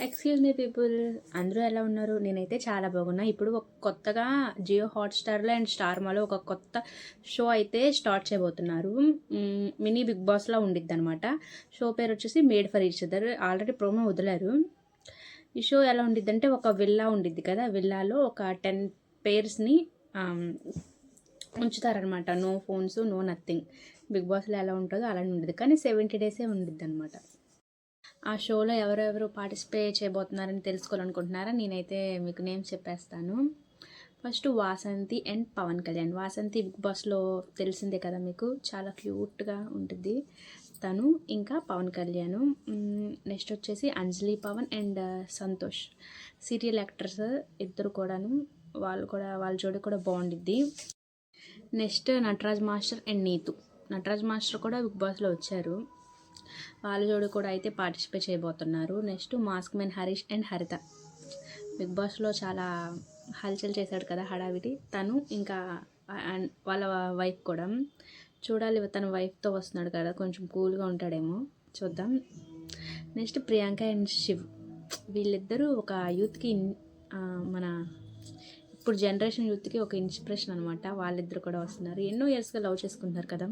Excuse me people, అందరూ ఎలా ఉన్నారు? నేనైతే చాలా బాగున్నా. ఇప్పుడు కొత్తగా జియో హాట్‌స్టార్‌లో అండ్ స్టార్మాలో ఒక కొత్త షో అయితే స్టార్ట్ చేయబోతున్నారు. మినీ బిగ్ బాస్‌లా ఉండిద్దనమాట. షో పేరు వచ్చేసి made for each other. Already promo వదిలారు. ఈ షో ఎలా ఉండిద్దంటే, ఒక విల్లా ఉండిద్ది కదా, విల్లాలో ఒక 10 పేర్స్‌ని ఉంచుతారనమాట. No phones, no nothing. Big బాస్‌లో ఎలా ఉంటుందో అలానే ఉండదు, కానీ 70 డేసే ఉండిద్దనమాట. ఆ షోలో ఎవరెవరు పార్టిసిపేట్ చేయబోతున్నారని తెలుసుకోవాలనుకుంటున్నారా? నేనైతే మీకు నేమ్స్ చెప్పేస్తాను. First Vasanthi and Pavan Kalyan. Vasanthi big బాస్లో తెలిసిందే కదా మీకు, చాలా క్యూట్గా ఉంటుంది తను. ఇంకా పవన్ కళ్యాణ్. నెక్స్ట్ వచ్చేసి Anjali Pawan and Santosh, serial actors ఇద్దరు కూడాను. వాళ్ళ జోడి కూడా బాగుండిద్ది. Next Nataraj master and Neetu. Nataraj master కూడా బిగ్ బాస్లో వచ్చారు. వాళ్ళ జోడి కూడా అయితే పార్టిసిపేట్ చేయబోతున్నారు. Next mask men Harish and Haritha. Big బాస్లో చాలా హల్చల్ చేశాడు కదా, హడావిడి. తను ఇంకా వాళ్ళ వైఫ్ కూడా. చూడాలి, తన వైఫ్తో వస్తున్నాడు కదా, కొంచెం కూల్గా ఉంటాడేమో, చూద్దాం. Next Priyanka and Shiv. వీళ్ళిద్దరూ ఒక యూత్కి, మన ఇప్పుడు జనరేషన్ యూత్కి ఒక ఇన్స్పిరేషన్ అనమాట. వాళ్ళిద్దరు కూడా వస్తున్నారు. ఎన్నో ఇయర్స్గా లవ్ చేసుకుంటున్నారు కదా,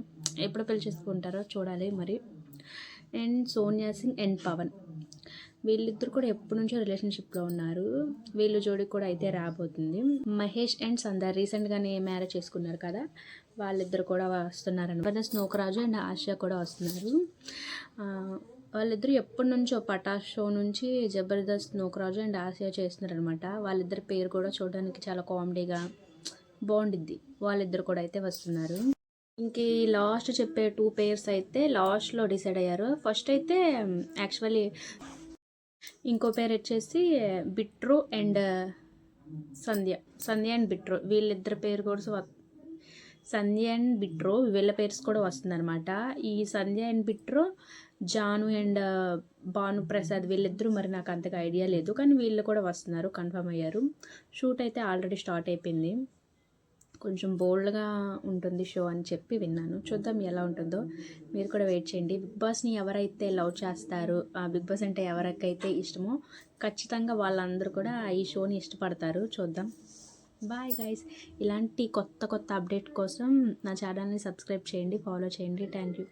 ఎప్పుడు పెళ్లి చేసుకుంటారో చూడాలి మరి. అండ్ సోనియా సింగ్ అండ్ పవన్, వీళ్ళిద్దరు కూడా ఎప్పటి నుంచో రిలేషన్షిప్లో ఉన్నారు. వీళ్ళు జోడి కూడా అయితే రాబోతుంది. మహేష్ అండ్ సందర్ రీసెంట్గానే మ్యారేజ్ చేసుకున్నారు కదా, వాళ్ళిద్దరు కూడా వస్తున్నారనమాట. స్నోకరాజు అండ్ ఆసియా కూడా వస్తున్నారు. వాళ్ళిద్దరు ఎప్పటి నుంచో పటాస్ షో నుంచి జబర్దస్త్ స్నోకరాజు అండ్ ఆసియా చేస్తున్నారనమాట. వాళ్ళిద్దరి పేరు కూడా చూడడానికి చాలా కామెడీగా బాగుండిద్ది. వాళ్ళిద్దరు కూడా అయితే వస్తున్నారు. ఇంక లాస్ట్ చెప్పే 2 పేర్స్ అయితే లాస్ట్లో డిసైడ్ అయ్యారు. ఫస్ట్ అయితే యాక్చువల్లీ ఇంకో పేరు వచ్చేసి బిట్రో అండ్ సంధ్య అండ్ బిట్రో, వీళ్ళిద్దరు పేరు కూడా సంధ్య అండ్ బిట్రో, వీళ్ళ పేర్స్ కూడా వస్తుందన్నమాట. ఈ సంధ్య అండ్ బిట్రో, జాను అండ్ భానుప్రసాద్, వీళ్ళిద్దరూ మరి నాకు అంతగా ఐడియా లేదు, కానీ వీళ్ళు కూడా వస్తున్నారు, కన్ఫర్మ్ అయ్యారు. షూట్ అయితే ఆల్రెడీ స్టార్ట్ అయిపోయింది. కొంచెం బోల్డ్గా ఉంటుంది షో అని చెప్పి విన్నాను. చూద్దాం ఎలా ఉంటుందో, మీరు కూడా వెయిట్ చేయండి. బిగ్ బాస్ని ఎవరైతే లవ్ చేస్తారో, బిగ్ బాస్ అంటే ఎవరికైతే ఇష్టమో ఖచ్చితంగా వాళ్ళందరూ కూడా ఈ షోని ఇష్టపడతారు. చూద్దాం. Bye guys. ఇలాంటి కొత్త కొత్త అప్డేట్ కోసం నా ఛానల్ని సబ్స్క్రైబ్ చేయండి, ఫాలో చేయండి. Thank you.